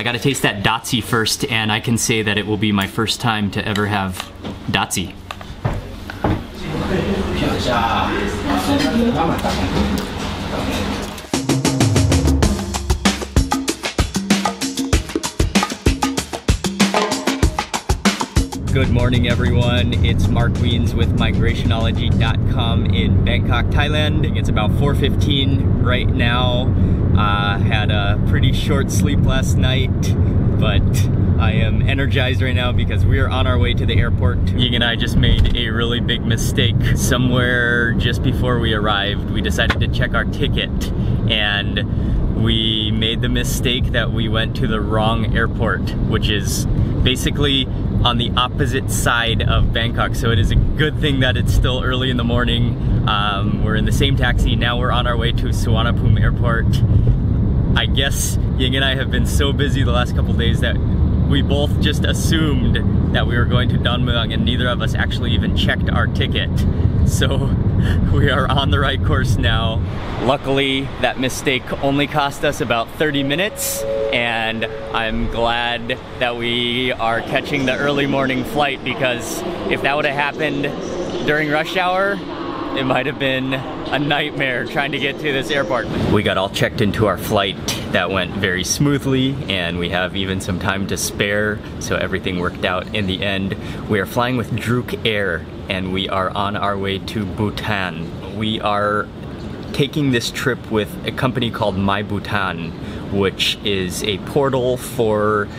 I gotta taste that datsi first, and I can say that it will be my first time to ever have datsi. Good morning, everyone. It's Mark Wiens with migrationology.com in Bangkok, Thailand. It's about 4:15 right now. Had a pretty short sleep last night, but I am energized right now because we are on our way to the airport. Ying and I just made a really big mistake. Somewhere just before we arrived, we decided to check our ticket, and we made the mistake that we went to the wrong airport, which is basically on the opposite side of Bangkok. So it is a good thing that it's still early in the morning. We're in the same taxi. Now we're on our way to Suvarnabhumi Airport. I guess Ying and I have been so busy the last couple days that we both just assumed that we were going to Don Mueang, and neither of us actually even checked our ticket. So we are on the right course now. Luckily, that mistake only cost us about 30 minutes, and I'm glad that we are catching the early morning flight, because if that would have happened during rush hour, it might have been a nightmare trying to get to this airport. We got all checked into our flight. That went very smoothly, and we have even some time to spare, so everything worked out in the end. We are flying with Druk Air, and we are on our way to Bhutan. We are taking this trip with a company called My Bhutan, which is a portal for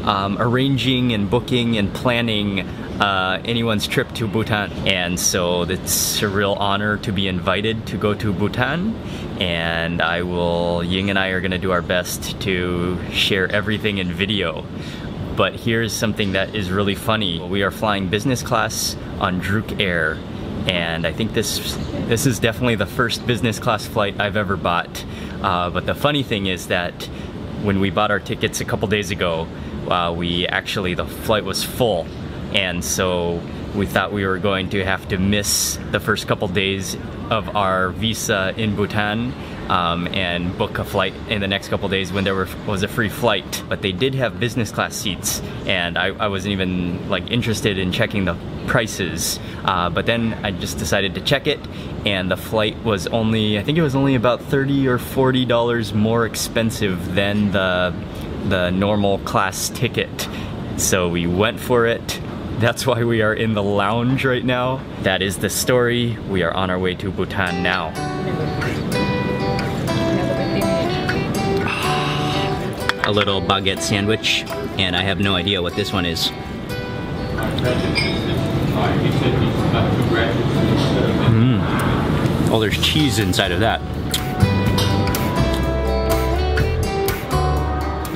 arranging and booking and planning anyone's trip to Bhutan. And so it's a real honor to be invited to go to Bhutan, and Ying and I are gonna do our best to share everything in video. But here's something that is really funny. We are flying business class on Druk Air, and I think this is definitely the first business class flight I've ever bought. But the funny thing is that when we bought our tickets a couple days ago, the flight was full, and so we thought we were going to have to miss the first couple days of our visa in Bhutan and book a flight in the next couple days when there was a free flight. But they did have business class seats, and I wasn't even interested in checking the prices. But then I just decided to check it, and the flight was I think it was only about $30 or $40 more expensive than the normal class ticket. So we went for it. That's why we are in the lounge right now. That is the story. We are on our way to Bhutan now. A little baguette sandwich, and I have no idea what this one is. Oh, there's cheese inside of that.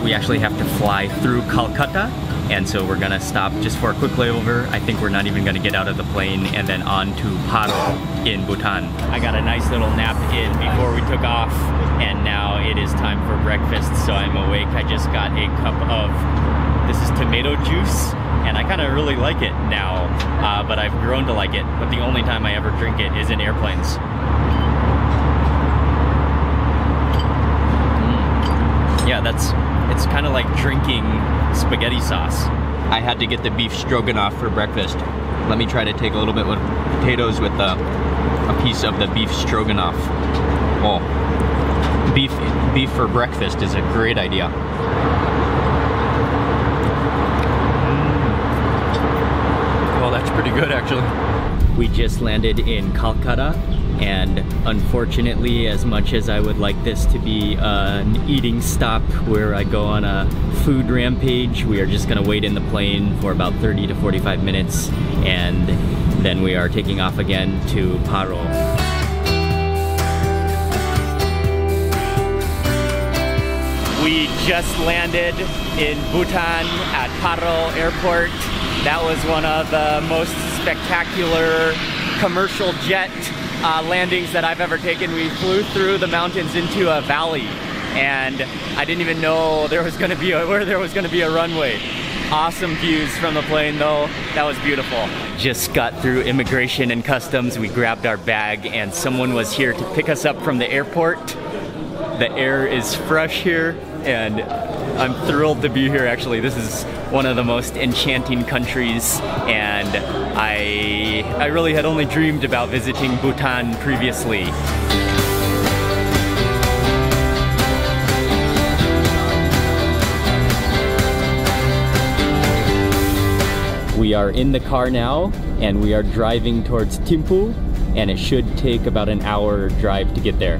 We actually have to fly through Calcutta, and so we're gonna stop just for a quick layover. I think we're not even gonna get out of the plane, and then on to Paro in Bhutan. I got a nice little nap in before we took off, and now it is time for breakfast, so I'm awake. I just got a cup of, this is tomato juice, and I kind of really like it now, but I've grown to like it, but the only time I ever drink it is in airplanes. Yeah, it's kind of like drinking spaghetti sauce. I had to get the beef stroganoff for breakfast. Let me try to take a little bit with potatoes with a piece of the beef stroganoff. Oh, beef for breakfast is a great idea. Well, that's pretty good actually. We just landed in Calcutta, and unfortunately, as much as I would like this to be an eating stop where I go on a food rampage, we are just gonna wait in the plane for about 30 to 45 minutes, and then we are taking off again to Paro. We just landed in Bhutan at Paro Airport. That was one of the most spectacular commercial jet landings that I've ever taken. We flew through the mountains into a valley, and I didn't even know there was going to be a runway. Awesome views from the plane though. That was beautiful. Just got through immigration and customs. We grabbed our bag, and someone was here to pick us up from the airport. The air is fresh here, and I'm thrilled to be here actually. This is one of the most enchanting countries, and I really had only dreamed about visiting Bhutan previously. We are in the car now, and we are driving towards Thimphu, and it should take about an hour drive to get there.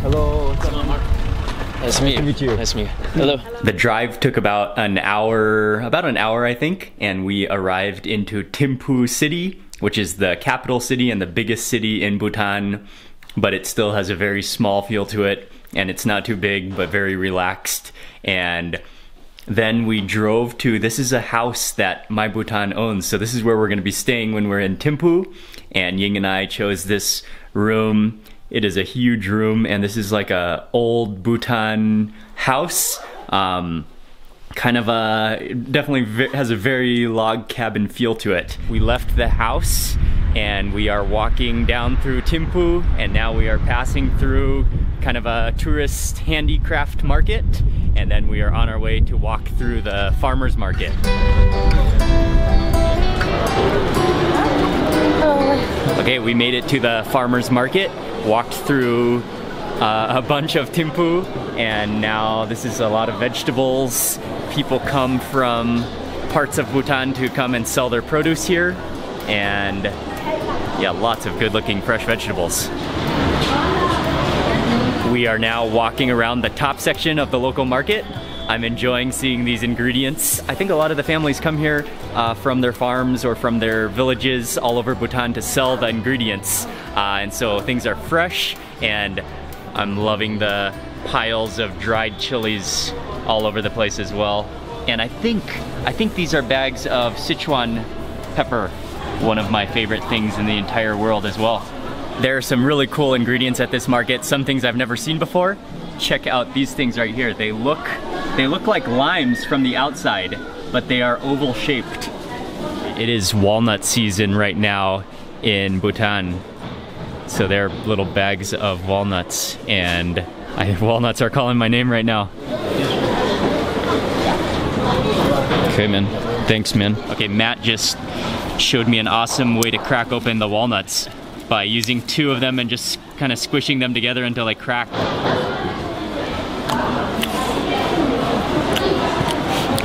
Hello, what's up, Mark? Nice to meet you. Nice to meet you. Hello. The drive took about an hour I think, and we arrived into Thimphu city, which is the capital city and the biggest city in Bhutan, but it still has a very small feel to it, and it's not too big, but very relaxed. And then we drove to, this is a house that My Bhutan owns, so this is where we're gonna be staying when we're in Thimphu, and Ying and I chose this room. It is a huge room, and this is like a old Bhutan house. Kind of definitely has a very log cabin feel to it. We left the house and we are walking down through Thimphu, and now we are passing through kind of a tourist handicraft market, and then we are on our way to walk through the farmer's market. Okay, we made it to the farmer's market, walked through a bunch of Thimphu, and now this is a lot of vegetables. People come from parts of Bhutan to come and sell their produce here, and yeah, lots of good looking fresh vegetables. We are now walking around the top section of the local market. I'm enjoying seeing these ingredients. I think a lot of the families come here from their farms or from their villages all over Bhutan to sell the ingredients. And so things are fresh, and I'm loving the piles of dried chilies all over the place as well. And I think these are bags of Sichuan pepper, one of my favorite things in the entire world as well. There are some really cool ingredients at this market, some things I've never seen before. Check out these things right here. They look like limes from the outside, but they are oval shaped. It is walnut season right now in Bhutan. So they're little bags of walnuts, and walnuts are calling my name right now. Okay, man. Thanks, man. Okay, Matt just showed me an awesome way to crack open the walnuts by using two of them and just kind of squishing them together until they crack.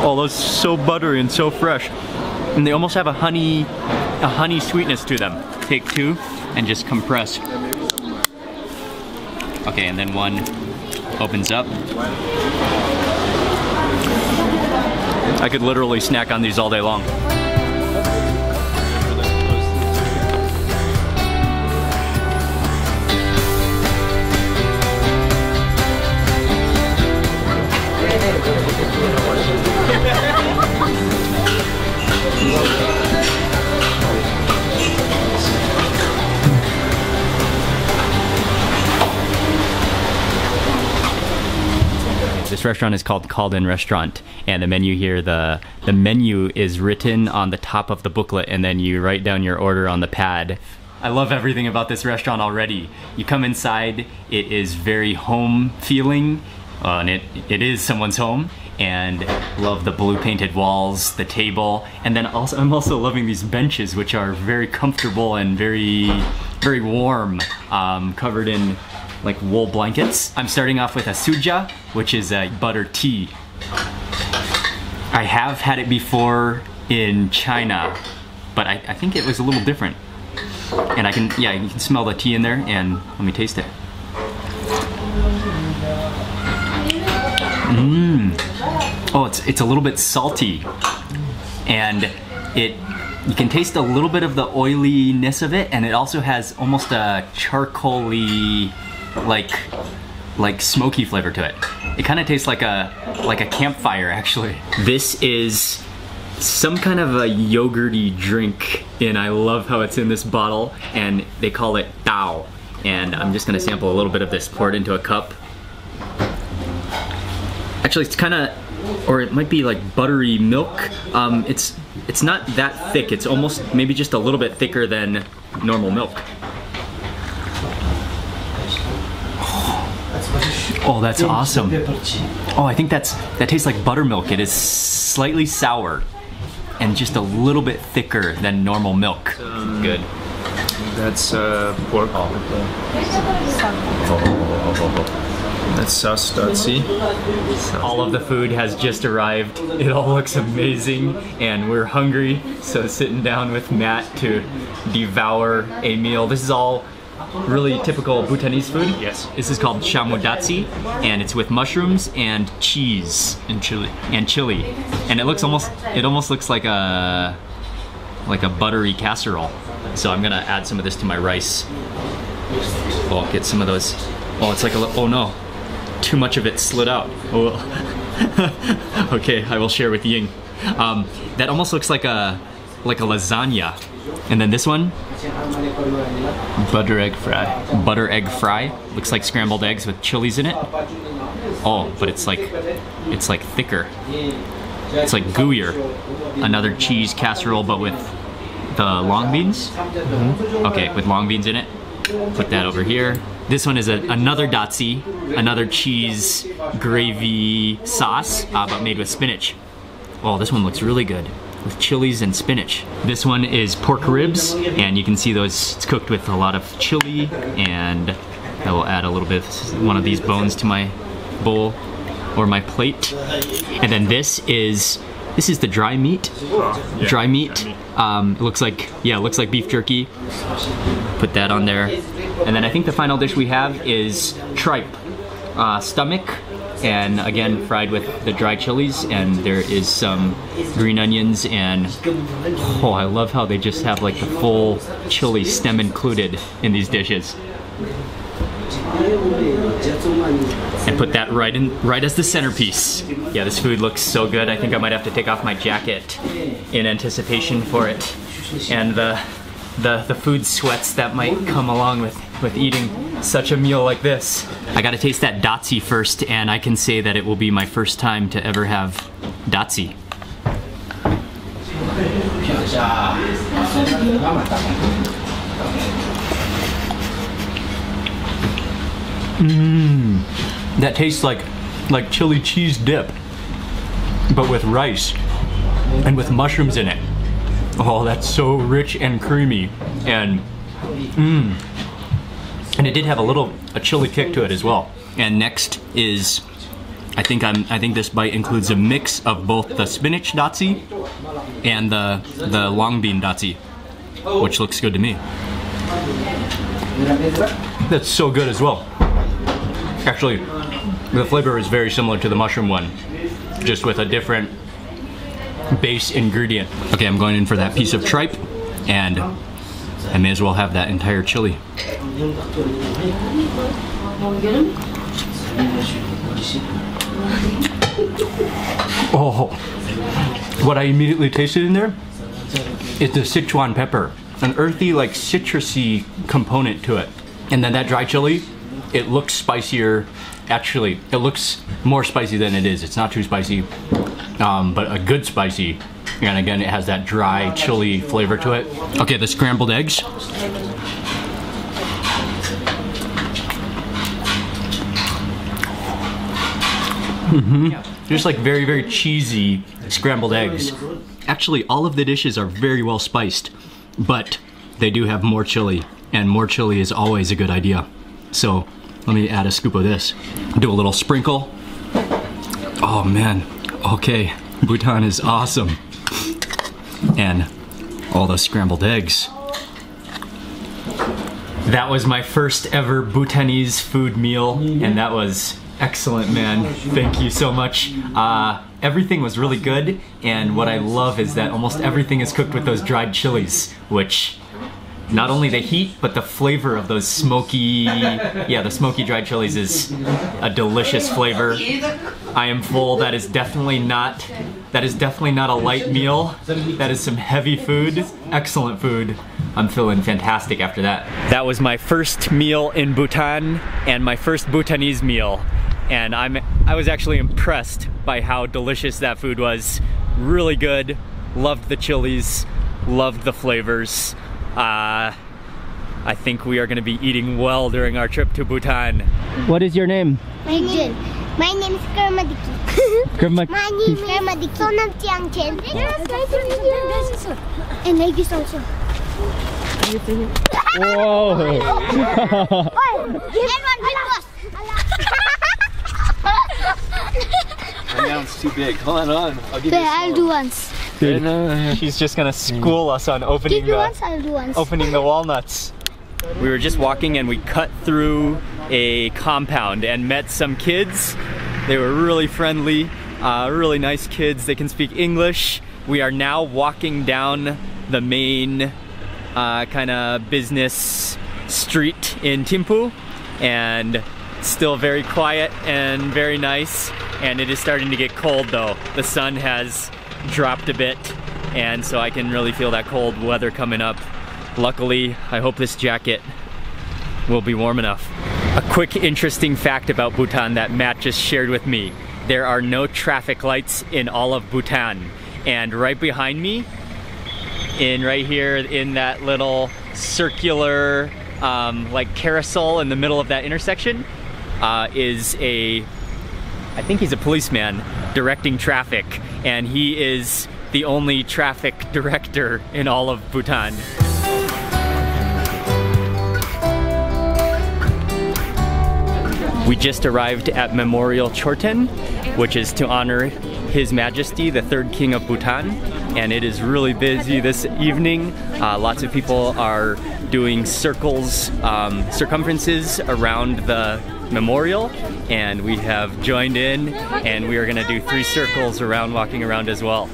Oh, those are so buttery and so fresh. And they almost have a honey sweetness to them. Take two and just compress. Okay, and then one opens up. I could literally snack on these all day long. This restaurant is called Called In Restaurant, and the menu here, the menu is written on the top of the booklet, and then you write down your order on the pad. I love everything about this restaurant already. You come inside, it is very home feeling, and it is someone's home, and love the blue painted walls, the table, and then also I'm also loving these benches, which are very comfortable and very warm, covered in like wool blankets. I'm starting off with a suja, which is a butter tea. I have had it before in China, but I think it was a little different. And you can smell the tea in there, and let me taste it. Oh, it's a little bit salty, and you can taste a little bit of the oiliness of it, and it also has almost a charcoaly, like smoky flavor to it. It kind of tastes like a campfire, actually. This is some kind of a yogurty drink, and I love how it's in this bottle, and they call it Tao. And I'm just gonna sample a little bit of this, pour it into a cup. Actually, it's kind of, or it might be like buttery milk. It's not that thick. It's almost maybe just a little bit thicker than normal milk. Oh, that's awesome. Oh, I think that tastes like buttermilk. It is slightly sour and just a little bit thicker than normal milk. Good. That's pork. That's sauce dazi. All of the food has just arrived. It all looks amazing and we're hungry. So sitting down with Matt to devour a meal. This is all really typical Bhutanese food. Yes. This is called shamudatsi, and it's with mushrooms and cheese And chili. and chili. And it almost looks like a buttery casserole. So I'm gonna add some of this to my rice. Oh, get some of those. Oh, it's like oh no, too much of it slid out. Oh. Okay, I will share with Ying. That almost looks like a lasagna. And then this one, Butter egg fry. butter egg fry. Looks like scrambled eggs with chilies in it. Oh, but it's like thicker. It's like gooier. Another cheese casserole, but with the long beans. Okay, with long beans in it. Put that over here. This one is another datsi, another cheese gravy sauce, but made with spinach. Oh, this one looks really good with chilies and spinach. This one is pork ribs, and you can see those, it's cooked with a lot of chili, and I will add a little bit of one of these bones to my bowl or my plate. And then this is the dry meat. Yeah, dry meat. It looks like beef jerky. Put that on there. And then I think the final dish we have is tripe. Stomach, and again fried with the dry chilies, and there is some green onions, and oh, I love how they just have like the full chili stem included in these dishes. And put that right as the centerpiece. Yeah, this food looks so good. I think I might have to take off my jacket in anticipation for it, and the food sweats that might come along with eating such a meal like this. I gotta taste that datsi first, and I can say that it will be my first time to ever have datsi. That tastes like chili cheese dip, but with rice and with mushrooms in it. Oh, that's so rich and creamy, and and it did have a chili kick to it as well. And next is, I think this bite includes a mix of both the spinach datsi and the long bean datsi, which looks good to me. That's so good as well. Actually, the flavor is very similar to the mushroom one, just with a different base ingredient. Okay, I'm going in for that piece of tripe, and I may as well have that entire chili. Oh, what I immediately tasted in there is the Sichuan pepper, an earthy, like citrusy component to it. And then that dry chili, it looks spicier. Actually, it looks more spicy than it is. It's not too spicy, but a good spicy. And again, it has that dry chili flavor to it. Okay, the scrambled eggs. Just like very, very cheesy scrambled eggs. Actually, all of the dishes are very well spiced, but they do have more chili, and more chili is always a good idea. So let me add a scoop of this. Do a little sprinkle. Oh man, okay, Bhutan is awesome. And all those scrambled eggs. That was my first ever Bhutanese food meal, and that was excellent, man. Thank you so much. Everything was really good, and what I love is that almost everything is cooked with those dried chilies, which not only the heat, but the flavor of those smoky, the smoky dried chilies is a delicious flavor. I am full. That is definitely not a light meal. That is some heavy food, excellent food. I'm feeling fantastic after that. That was my first meal in Bhutan and my first Bhutanese meal. and I was actually impressed by how delicious that food was. Really good. Loved the chilies, loved the flavors. I think we are going to be eating well during our trip to Bhutan. What is your name? My name is Kermadiki. My name is Kermadiki. Sonam Tiangchen. Yes, nice to meet you. And ladies also. Whoa! Right now it's too big. Hold on. I'll give you a I'll do once. Dude, she's just gonna school us on opening I'll do once. opening the walnuts. We were just walking and we cut through a compound and met some kids. They were really friendly, really nice kids. They can speak English. We are now walking down the main kind of business street in Thimphu, and still very quiet and very nice. And it is starting to get cold though. The sun has dropped a bit, and so I can really feel that cold weather coming up. Luckily, I hope this jacket will be warm enough. A quick interesting fact about Bhutan that Matt just shared with me. There are no traffic lights in all of Bhutan. And right behind me, right here in that little circular like carousel in the middle of that intersection is I think he's a policeman directing traffic, and he is the only traffic director in all of Bhutan. We just arrived at Memorial Chorten, which is to honor His Majesty, the third King of Bhutan, and it is really busy this evening. Lots of people are doing circumferences around the memorial, and we have joined in, and we are going to do 3 circles around, walking around as well.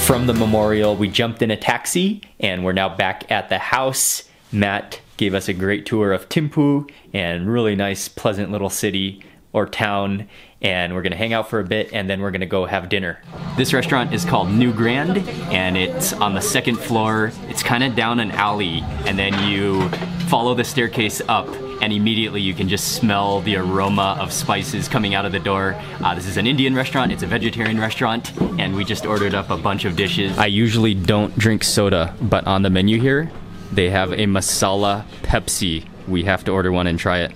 From the memorial, we jumped in a taxi, and we're now back at the house. Matt gave us a great tour of Thimphu, and really nice, pleasant little city or town, and we're gonna hang out for a bit, and then we're gonna go have dinner. This restaurant is called New Grand, and it's on the 2nd floor. It's kind of down an alley, and then you follow the staircase up, and immediately you can just smell the aroma of spices coming out of the door. This is an Indian restaurant, it's a vegetarian restaurant, and we just ordered up a bunch of dishes. I usually don't drink soda, but on the menu here, they have a masala Pepsi. We have to order one and try it.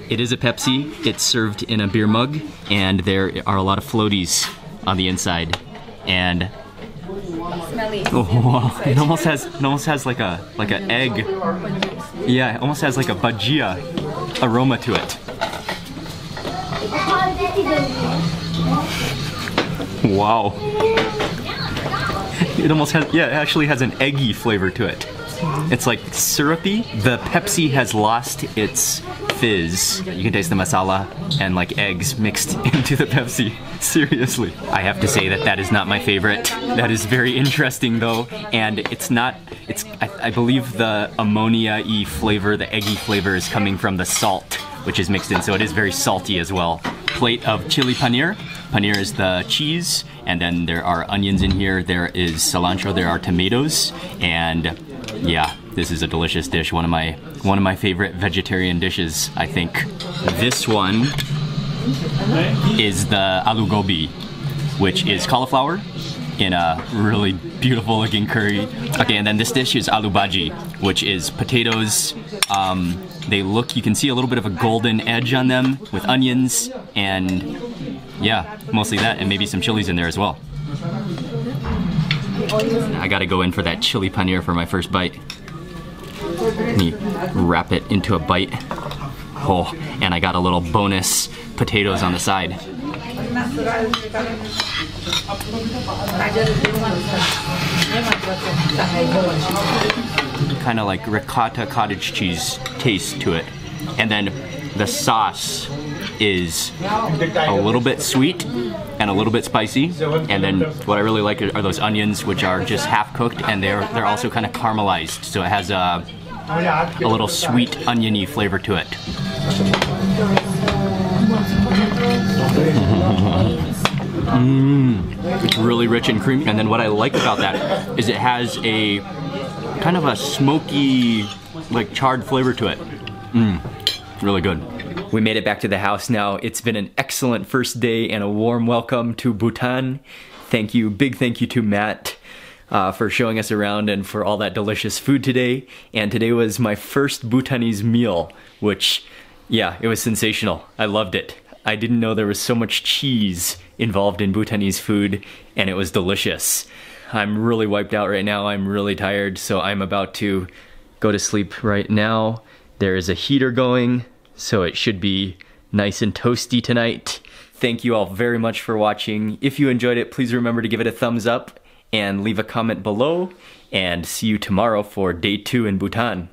It is a Pepsi, it's served in a beer mug, and there are a lot of floaties on the inside. And Smelly. oh wow, it almost has like an egg. Yeah, it almost has like a bhajia aroma to it. Wow. It almost has, yeah, it actually has an eggy flavor to it. It's like syrupy. The Pepsi has lost its fizz. You can taste the masala and like eggs mixed into the Pepsi. Seriously. I have to say that is not my favorite. That is very interesting though, and I believe the ammonia-y flavor, the eggy flavor is coming from the salt, which is mixed in, so it is very salty as well. Plate of chili paneer. Paneer is the cheese, and then there are onions in here, there is cilantro, there are tomatoes, and yeah, this is a delicious dish. One of my favorite vegetarian dishes, I think. This one is the aloo gobi, which is cauliflower in a really beautiful looking curry. Okay, and then this dish is aloo bhaji, which is potatoes. You can see a little bit of a golden edge on them with onions, and yeah, mostly that, and maybe some chilies in there as well. I gotta go in for that chili paneer for my first bite. Let me wrap it into a bite. Oh, and I got a little bonus potatoes on the side. Kind of like ricotta cottage cheese taste to it. And then the sauce is a little bit sweet and a little bit spicy, and then what I really like are those onions, which are just half cooked, and they're also kind of caramelized, so it has a little sweet oniony flavor to it. It's really rich and creamy. And then what I like about that is it has a kind of a smoky, like charred flavor to it. Really good. We made it back to the house now. It's been an excellent first day and a warm welcome to Bhutan. Thank you, big thank you to Matt for showing us around and for all that delicious food today. And today was my first Bhutanese meal, which, yeah, it was sensational. I loved it. I didn't know there was so much cheese involved in Bhutanese food, and it was delicious. I'm really wiped out right now. I'm really tired, so I'm about to go to sleep right now. There is a heater going, so it should be nice and toasty tonight. Thank you all very much for watching. If you enjoyed it, please remember to give it a thumbs up and leave a comment below, and see you tomorrow for day 2 in Bhutan.